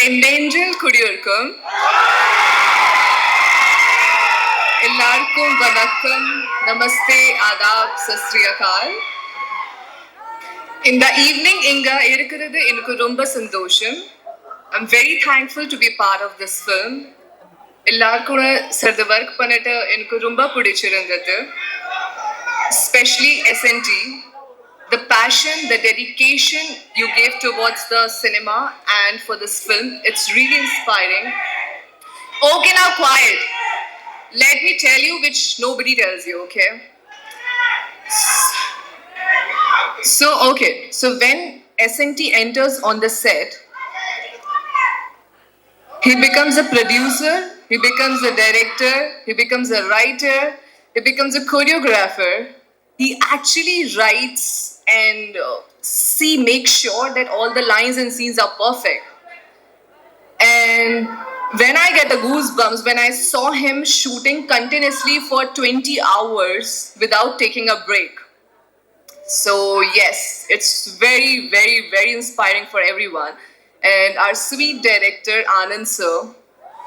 Endangered குடியிருக்கும் எல்லாருக்கும் வணக்கம், நமஸ்தே, ஆதாப், சஸ்ரீயகால். இந்த ஈவினிங் இங்க இருக்கிறது எனக்கு ரொம்ப சந்தோஷம். I'm very thankful to be part of this film. எல்லாருக்கும் சிறிது ஒர்க் பண்ணிட்டு எனக்கு ரொம்ப பிடிச்சிருந்தது. Especially SNT. The passion, the dedication you gave towards the cinema and for this film, it's really inspiring. Okay, now quiet. Let me tell you which nobody tells you, okay? So when SNT enters on the set, he becomes a producer, he becomes a director, he becomes a writer, he becomes a choreographer. He actually writes and make sure that all the lines and scenes are perfect. And when I get the goosebumps when I saw him shooting continuously for 20 hours without taking a break. So yes, it's very, very, very inspiring for everyone. And our sweet director Anand sir,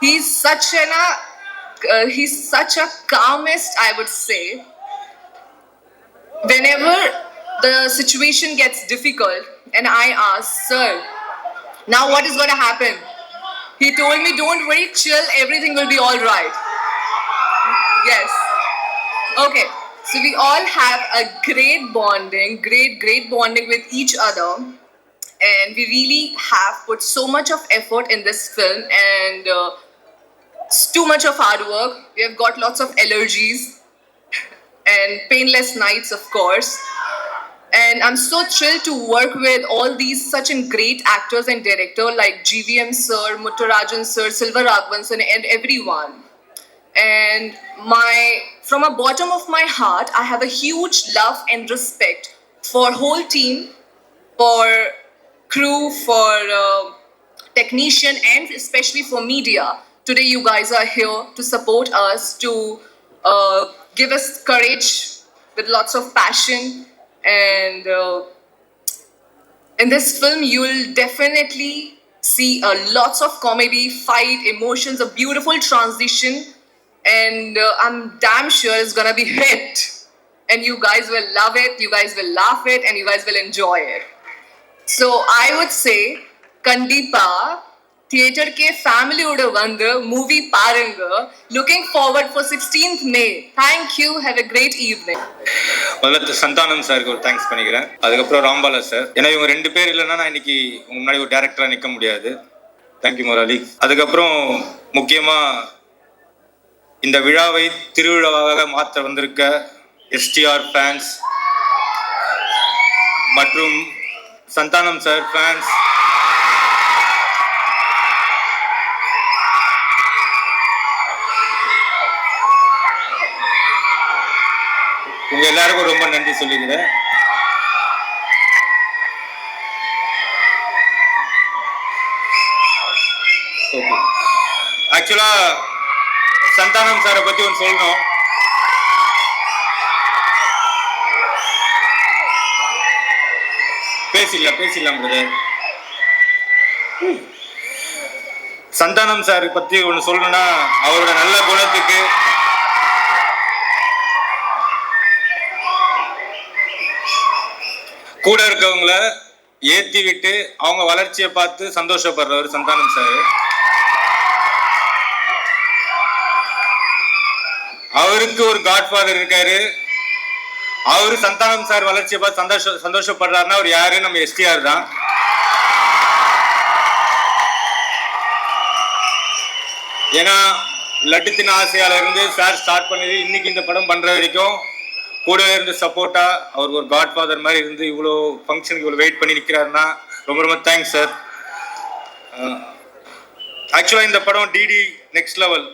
he's such a calmest, I would say. Whenever the situation gets difficult and I ask, sir, now what is going to happen? He told me, don't worry, chill, everything will be all right. Yes. Okay. So we all have a great bonding with each other. And we really have put so much of effort in this film, and it's too much of hard work. We have got lots of allergies and painless nights, of course. And I'm so thrilled to work with all these such great actors and directors like GVM sir, Muttarajan sir, Silva Raghavan sir, and everyone. And from the bottom of my heart, I have a huge love and respect for whole team, for crew, for technician, and especially for media. Today you guys are here to support us, to give us courage with lots of passion. And in this film, you'll definitely see lots of comedy, fight, emotions, a beautiful transition, and I'm damn sure it's gonna be hit. And you guys will love it, you guys will laugh it, and you guys will enjoy it. So I would say, Kandipa, theater ke family oda vandu movie parunga. Looking forward for 16th May. Thank you. Have a great evening. முதல்ல சந்தானம் சாருக்கு ஒரு thanks பண்ணிக்கிறேன். அதுக்கப்புறம் Rambala sir. ஏன்னா இவங்க 2 பேர் இல்லைன்னா நான் இன்னைக்கு முன்னாடி ஒரு டைரக்டராக நிற்க முடியாது. தேங்க்யூ முரளி. அதுக்கப்புறம் முக்கியமாக இந்த விழாவை திருவிழாவாக மாற்ற வந்திருக்க STR ஃபேன்ஸ் மற்றும் சந்தானம் சார் ஃபேன்ஸ், உங்க எல்லாருக்கும் ரொம்ப நன்றி சொல்லிக்கிறேன். ஆக்சுவலா சந்தானம் சாரை பத்தி ஒன்று சொல்லணும். பேசிடலாம் பிரதர். சந்தானம் சார் பத்தி ஒன்று சொல்லணும்னா, அவரோட நல்ல குணத்துக்கு கூட இருக்கவங்கள ஏத்தி விட்டு அவங்க வளர்ச்சியை பார்த்து சந்தோஷப்படுறவர் சந்தானம் சார். அவருக்கு ஒரு காட்ஃபாதர் இருக்காரு. அவரு சந்தானம் சார் வளர்ச்சியை பார்த்து சந்தோஷப்படுறாருன்னா அவர் யாரு? நம்ம STR தான். ஏன்னா லட்டுத்தின் ஆசையால இருந்து சார் ஸ்டார்ட் பண்ணது இன்னைக்கு இந்த படம் பண்ற வரைக்கும் கூட இருந்து சப்போர்ட்டா அவருக்கு ஒரு காட்ஃபாதர் மாதிரி இருந்து இவ்வளோ ஃபங்க்ஷனுக்கு இவ்வளோ வெயிட் பண்ணி நிற்கிறாருன்னா ரொம்ப ரொம்ப தேங்க்ஸ் சார். ஆக்சுவலாக இந்த படம் டிடி நெக்ஸ்ட் லெவல்.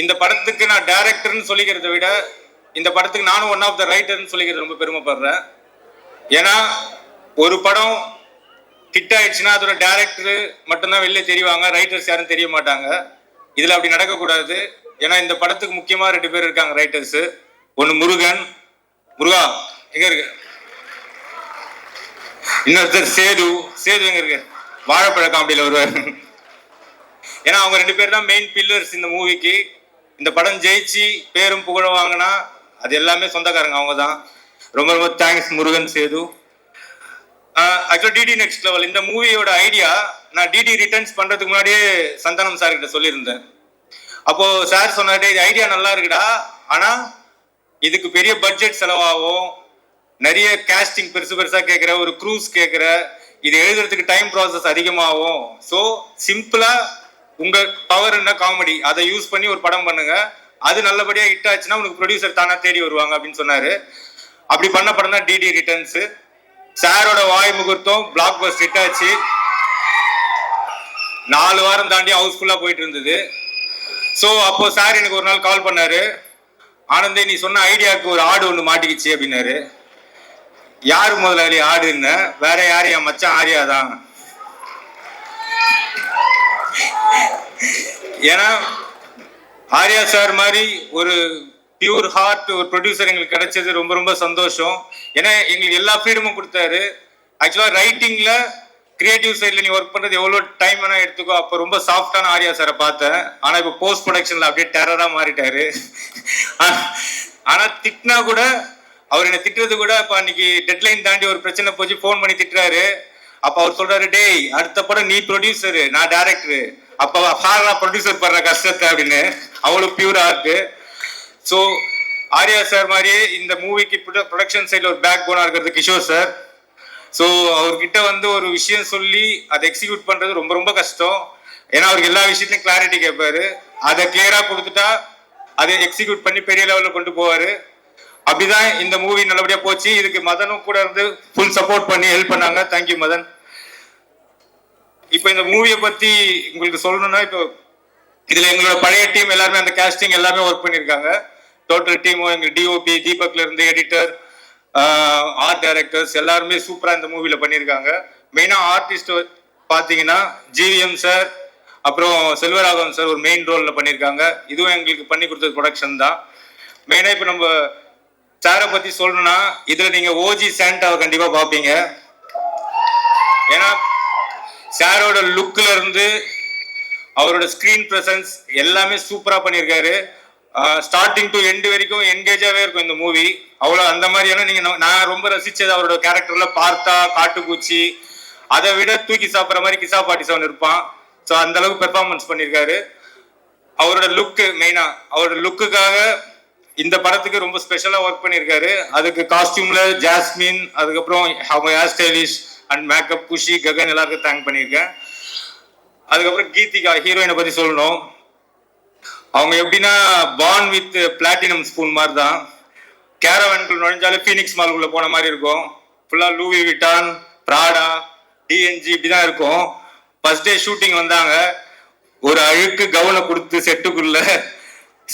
இந்த படத்துக்கு நான் டைரக்டர்னு சொல்லிக்கிறத விட இந்த படத்துக்கு நானும் ஒன் ஆஃப் த ரைட்டர்னு சொல்லிக்கிறது ரொம்ப பெருமைப்படுறேன். ஏன்னா ஒரு படம் ஹிட் ஆயிடுச்சுன்னா அதோட டைரக்டரு மட்டும்தான் வெளில தெரிவாங்க, ரைட்டர்ஸ் யாரும் தெரிய மாட்டாங்க. இதில் அப்படி நடக்கக்கூடாது. ஏன்னா இந்த படத்துக்கு முக்கியமாக 2 பேர் இருக்காங்க ரைட்டர்ஸு. ஒன்று முருகா எங்க இருக்கு, இன்னொருத்தர் சேது எங்க இருக்கு, வாழைப்பழ காமெடியில் வருவார். ஏன்னா அவங்க 2 பேர் தான் மெயின் பில்லர்ஸ் இந்த மூவிக்கு. இந்த படம் ஜெயிச்சு பேரும் புகழ வாங்கினா அது எல்லாமே சொந்தக்காரங்க அவங்க தான். ரொம்ப ரொம்ப தேங்க்ஸ் முருகன் சேது. ஆக்சுவலா டிடி நெக்ஸ்ட் லெவல் இந்த மூவியோட ஐடியா நான் டிடி ரிட்டர்ன்ஸ் பண்றதுக்கு முன்னாடியே சந்தானம் சார் கிட்ட சொல்லியிருந்தேன். அப்போ சார் சொன்னாரு, இது ஐடியா நல்லா இருக்குடா, ஆனா இதுக்கு பெரிய பட்ஜெட் செலவாகும், நிறைய கேஸ்டிங் பெருசு பெருசா கேட்குற, ஒரு க்ரூஸ் கேட்குற, இது எழுதுறதுக்கு டைம் ப்ராசஸ் அதிகமாகும். ஸோ சிம்பிளா உங்க பவர் என்ன காமெடி அதை யூஸ் பண்ணி ஒரு படம் பண்ணுங்க, அது நல்லபடியா ஹிட் ஆச்சுன்னா உனக்கு ப்ரொடியூசர் தானா தேடி வருவாங்க அப்படின்னு சொன்னாரு. அப்படி பண்ண படம் தான் டிடி ரிட்டர்ன்ஸ். சாரோட வாய் முகூர்த்தம் பிளாக் பஸ்டர் ஹிட் ஆச்சு. 4 வாரம் தாண்டி ஹவுஸ்ஃபுல்லா போயிட்டு இருந்தது. ஸோ அப்போ சார் எனக்கு ஒரு நாள் கால் பண்ணாரு, ஆனந்தே நீ சொன்ன ஐடியாவுக்கு ஒரு ஆடு ஒன்று மாட்டிக்கிச்சு அப்படின்னாரு. யாரு முதலாளி ஆடுன்னு? வேற யாரு, என் மச்சான் ஆரியா தான். ஏன்னா ஆர்யா சார் மாதிரி ஒரு பியூர் ஹார்ட் ஒரு ப்ரொடியூசர் எங்களுக்கு கிடைச்சது ரொம்ப ரொம்ப சந்தோஷம். ஏன்னா எங்களுக்கு எல்லா ஃப்ரீடமும் கொடுத்தாரு. ஆக்சுவலா ரைட்டிங்ல கிரியேட்டிவ் சைட்ல நீ ஒர்க் பண்றது எவ்வளவு டைம் வேணா எடுத்துக்கோ. அப்ப ரொம்ப சாஃப்டான ஆர்யா சாரை பார்த்தேன். ஆனா இப்ப போஸ்ட் ப்ரொடக்ஷன்ல அப்படியே டெரரா மாறிட்டாரு. ஆனா திட்டினா கூட அவர் என்ன திட்டுறது கூட இப்ப அன்னைக்கு டெட்லைன் தாண்டி ஒரு பிரச்சனை போச்சு, போன் பண்ணி திட்டுறாரு. அப்ப அவர் சொல்றாரு, டேய் அடுத்த படம் நீ ப்ரொடியூசரு நான் டைரக்டரு, அப்ப ப்ரொடியூசர் பண்ற கஷ்டத்தை அப்படின்னு. அவ்வளவு பியூரா இருக்கு. ஸோ ஆர்யா சார் மாதிரியே இந்த மூவிக்கு ப்ரொடக்ஷன் சைட்ல ஒரு பேக் போனா இருக்கிறது கிஷோர் சார். ஸோ அவர்கிட்ட வந்து ஒரு விஷயம் சொல்லி அதை எக்ஸிக்யூட் பண்றது ரொம்ப ரொம்ப கஷ்டம். ஏன்னா அவருக்கு எல்லா விஷயத்தையும் கிளாரிட்டி கேட்பாரு. அதை கிளியரா கொடுத்துட்டா அதை எக்ஸிக்யூட் பண்ணி பெரிய லெவலில் கொண்டு போவாரு. அப்படிதான் இந்த மூவி நல்லபடியா போச்சு. இதுக்கு மதனும் கூட இருந்து ஃபுல் சப்போர்ட் பண்ணி ஹெல்ப் பண்ணாங்க. தேங்க்யூ மதன். இப்போ இந்த மூவியை பத்தி உங்களுக்கு சொல்லணும்னா, இப்போ இதுல எங்களோட பழைய டீம் எல்லாருமே அந்த காஸ்டிங் எல்லாமே ஒர்க் பண்ணியிருக்காங்க. டோட்டல் டீமும் எங்க டிஓபி தீபக்ல இருந்து எடிட்டர், ஆர்ட் டைரக்டர்ஸ் எல்லாருமே சூப்பரா இந்த மூவில பண்ணியிருக்காங்க. மெயினா ஆர்டிஸ்ட் பாத்தீங்கன்னா ஜிவிஎம் சார் அப்புறம் செல்வராகவன் சார் ஒரு மெயின் ரோல்ல பண்ணியிருக்காங்க. இதுவும் எங்களுக்கு பண்ணி கொடுத்தது ப்ரொடக்ஷன் தான். மெயினா இப்போ நம்ம சாரை பத்தி சொல்லணும்னா, இதுல நீங்க ஓஜி சாண்டாவை கண்டிப்பா பாப்பீங்க. ஏன்னா சாரோட லுக்ல இருந்து அவரோட ஸ்கிரீன் பிரசன்ஸ் எல்லாமே சூப்பரா பண்ணியிருக்காரு. ஸ்டார்டிங் டு எண்ட் வரைக்கும் என்கேஜாவே இருக்கும் இந்த மூவி. அவ்வளவு அந்த மாதிரியான நீங்க நான் ரொம்ப ரசிச்சது அவரோட கேரக்டர்ல பார்த்தா காட்டுப்பூச்சி, அதை விட தூக்கி சாப்பிட்ற மாதிரி கிசா பாட்டி சவன் இருப்பான். ஸோ அந்த அளவுக்கு பெர்ஃபார்மன்ஸ் பண்ணியிருக்காரு. அவரோட லுக்கு மெயினா அவரோட லுக்குக்காக இந்த படத்துக்கு ரொம்ப ஸ்பெஷலா ஒர்க் பண்ணியிருக்காரு. அதுக்கு காஸ்டியூம்ல ஜாஸ்மின், அதுக்கப்புறம் அவங்க ஹேர் ஸ்டைலிஷ் அண்ட் மேக்கப் குஷி ககன் எல்லாருக்கும் தேங்க் பண்ணியிருக்கேன். அதுக்கப்புறம் கீதிகா ஹீரோயினை பத்தி சொல்லணும். அவங்க எப்படின்னா பார்ன் வித் பிளாட்டினம் ஸ்பூன் மாதிரி தான். கேரவன்குள்ள நுழைஞ்சாலே ஃபீனிக்ஸ் மால்குள்ள போன மாதிரி இருக்கும். ஃபுல்லா லூவி விட்டான், பிராடா, டிஎன்ஜி இப்படிதான் இருக்கும். ஃபர்ஸ்ட் டே ஷூட்டிங் வந்தாங்க, ஒரு அழுக்கு கவுனை கொடுத்து செட்டுக்குள்ள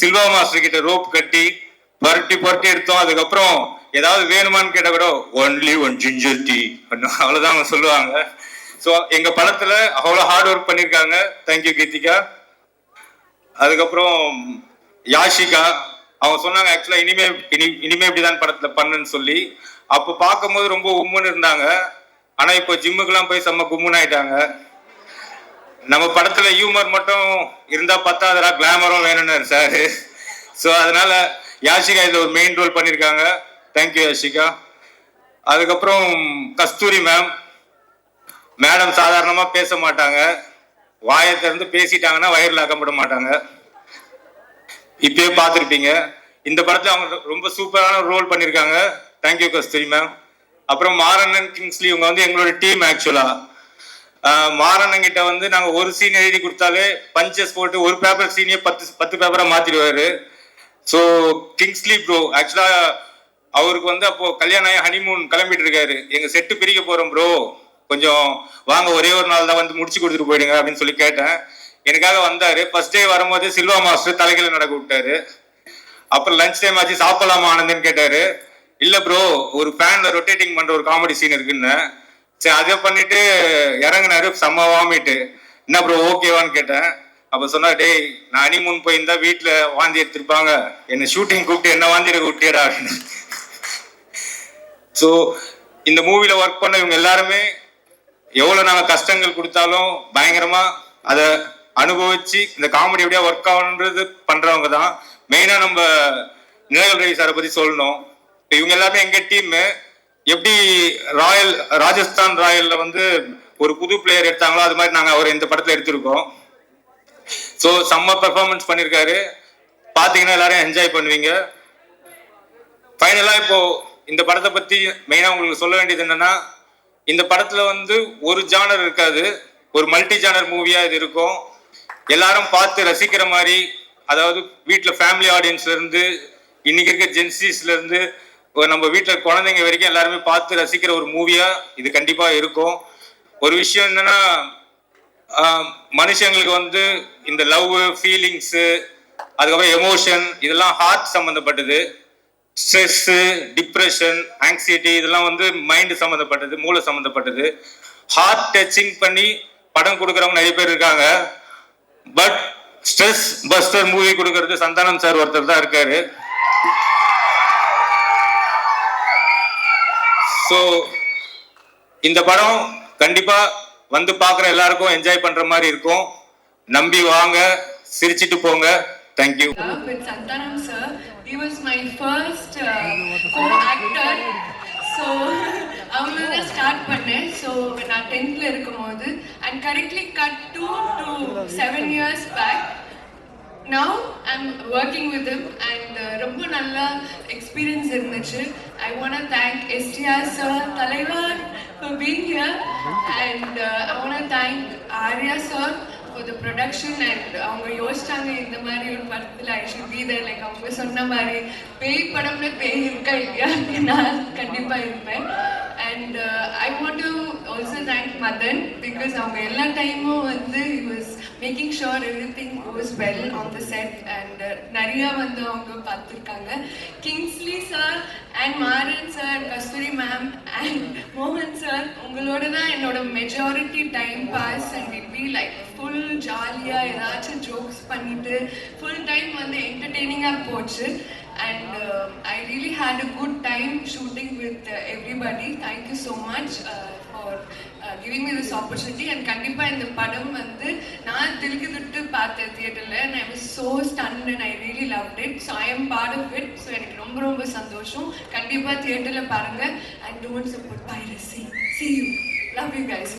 சில்வா மாஸ்டர் கிட்ட ரோப் கட்டி புரட்டி புரட்டி எடுத்தோம். அதுக்கப்புறம் ஏதாவது வேணுமான்னு கேட்ட கூட ஒன்லி ஒன் ஜிஞ்சர் டீ அவ்வளவுதான் அவங்க சொல்லுவாங்க. ஸோ எங்க படத்துல அவ்வளோ ஹார்ட் ஒர்க் பண்ணியிருக்காங்க. தேங்க்யூ கீதிகா. அதுக்கப்புறம் யாஷிகா அவங்க சொன்னாங்க ஆக்சுவலா இனிமே இப்படிதான் படத்துல பண்ணுன்னு சொல்லி. அப்போ பார்க்கும்போது ரொம்ப உம்முன்னு இருந்தாங்க. ஆனா இப்போ ஜிம்முக்கெல்லாம் போய் செம்ம கும்முன்னு ஆயிட்டாங்க. நம்ம படத்துல ஹியூமர் மட்டும் இருந்தா பத்தாதரா கிளாமரும் வேணும்னு சார். ஸோ அதனால யாஷிகா இதுல ஒரு மெயின் ரோல் பண்ணியிருக்காங்க. தேங்க்யூ யாஷிகா. அதுக்கப்புறம் கஸ்தூரி மேடம் சாதாரணமா பேச மாட்டாங்க, வாயை திறந்து பேசிட்டாங்கன்னா வயர்ல அகப்பட மாட்டாங்க. இப்பயே பார்த்துருப்பீங்க. இந்த படத்துல அவங்க ரொம்ப சூப்பரான ரோல் பண்ணியிருக்காங்க. தேங்க்யூ கஸ்தூரி மேம். அப்புறம் மாரண்ணன் கிங்ஸ்லி இவங்க வந்து எங்களோட டீம். ஆக்சுவலா மாரண்ணன் கிட்ட வந்து நாங்க ஒரு சீன் எழுதி கொடுத்தாலே பஞ்சஸ் போட்டு ஒரு பேப்பர் சீனையே 10 பேப்பரா மாத்திடுவாரு. ஸோ கிங்ஸ்லி ப்ரோ ஆக்சுவலா அவருக்கு வந்து அப்போ கல்யாணம் ஆகி ஹனிமூன் கிளம்பிட்டு இருக்காரு. எங்க செட்டு பிரிக்க போறோம் ப்ரோ, கொஞ்சம் வாங்க ஒரே ஒரு நாள் தான் வந்து முடிச்சு கொடுத்துட்டு போயிடுங்க அப்படின்னு சொல்லி கேட்டேன். எனக்காக வந்தாரு. ஃபர்ஸ்ட் டே வரும்போது சில்வா மாஸ்டர் தலைகளை நடக்க விட்டாரு. அப்புறம் லஞ்ச் டைம் ஆச்சு, சாப்பிடலாமா ஆனந்தன்னு கேட்டாரு. இல்ல ப்ரோ ஒரு ஃபேன்ல ரொட்டேட்டிங் பண்ற ஒரு காமெடி சீன் இருக்குன்னு. சரி அதை பண்ணிட்டு இறங்கினாரு. செம்ம வாமிட்டு. என்ன ப்ரோ ஓகேவான்னு கேட்டேன். அப்ப சொன்னா, டேய் நான் ஹனிமூன் போயிருந்தா வீட்டுல வாந்தி எடுத்திருப்பாங்க, என்ன ஷூட்டிங் கூப்பிட்டு என்ன வாந்தி எடுக்க விட்டியடா அப்படின்னு. ஸோ இந்த மூவில ஒர்க் பண்ண இவங்க எல்லாருமே எவ்வளவு நாங்க கஷ்டங்கள் கொடுத்தாலும் பயங்கரமா அதை அனுபவிச்சு இந்த காமெடி எப்படியா ஒர்க் ஆகுன்றது பண்றவங்க தான் மெயினா. நம்ம நிலகல் ரவி சாரை பத்தி சொல்லணும். இவங்க எல்லாமே எங்க டீம் எப்படி ராஜஸ்தான் ராயல்ல வந்து ஒரு புது பிளேயர் எடுத்தாங்களோ அது மாதிரி நாங்க அவர் இந்த படத்துல எடுத்திருக்கோம். ஸோ செம்ம பெர்ஃபார்மன்ஸ் பண்ணியிருக்காரு. பாத்தீங்கன்னா எல்லாரும் என்ஜாய் பண்ணுவீங்க. ஃபைனலா இப்போ இந்த படத்தை பத்தி மெயினா உங்களுக்கு சொல்ல வேண்டியது என்னன்னா, இந்த படத்துல வந்து ஒரு ஜானர் இருக்காது, ஒரு மல்டி ஜானர் மூவியா இது இருக்கும். எல்லாரும் பார்த்து ரசிக்கிற மாதிரி, அதாவது வீட்டில் ஃபேமிலி ஆடியன்ஸ்ல இருந்து இன்னைக்கு இருக்க ஜென்சிஸ்ல இருந்து நம்ம வீட்டில் குழந்தைங்க வரைக்கும் எல்லாருமே பார்த்து ரசிக்கிற ஒரு மூவியா இது கண்டிப்பா இருக்கும். ஒரு விஷயம் என்னன்னா, மனுஷங்களுக்கு வந்து இந்த லவ், ஃபீலிங்ஸ், அதுக்கப்புறம் எமோஷன் இதெல்லாம் ஹார்ட் சம்பந்தப்பட்டது. ஸ்ட்ரெஸ், டிப்ரெஷன், ஆங்ஸைட்டி இதெல்லாம் வந்து மைண்ட் சம்மந்தப்பட்டது, மூளை சம்மந்தப்பட்டது. ஹார்ட் டச்சிங் பண்ணி படம் கொடுக்குறவங்க நிறைய பேர் இருக்காங்க. பட் ஸ்ட்ரெஸ் பஸ்டர் மூவி கொடுக்கறது சந்தானம் சார் ஒருத்தர் தான் இருக்காரு. ஸோ இந்த படம் கண்டிப்பா வந்து பார்க்குற எல்லாருக்கும் என்ஜாய் பண்ற மாதிரி இருக்கும். நம்பி வாங்க, சிரிச்சிட்டு போங்க. Thank you. With Santanam sir, he was my first co-actor. So அவங்கள ஸ்டார்ட் பண்ணேன். ஸோ நான் 10th இருக்கும்போது and correctly cut 2 to 7 years back. Now I'm working with him and ரொம்ப நல்ல experience இருந்துச்சு. I want to thank STR sir, Talaivar, for being here and I want to thank Arya sir for the production and அவங்க யோசிச்சாங்க இந்த மாதிரி ஒரு படத்தில் I should be there. Like அவங்க சொன்ன மாதிரி பேய் படம்ல பேய் இருக்கா இல்லையா, நான் கண்டிப்பாக இருப்பேன். And I want to also thank Madan because அவங்க எல்லா டைமும் வந்து he was making sure everything goes well on the set and நிறையா வந்து அவங்க பார்த்துருக்காங்க. Kingsley sir and Maran sir, Kasthuri ma'am and மோகன் சார், உங்களோட தான் என்னோட majority time pass and it be like full ஜாலியாக ஏதாச்சும் ஜோக்ஸ் பண்ணிட்டு ஃபுல் டைம் வந்து என்டர்டெய்னிங்காக போச்சு. And I really had a good time shooting with everybody. Thank you so much for giving me this opportunity. And kandipa in the padam vandu naan tilukuduttu paatha theater la and I was so stunned and I really loved it. So I am part of it. So enak romba romba sandosham. Kandipa theater la parunga and don't support piracy. See you. Love you guys.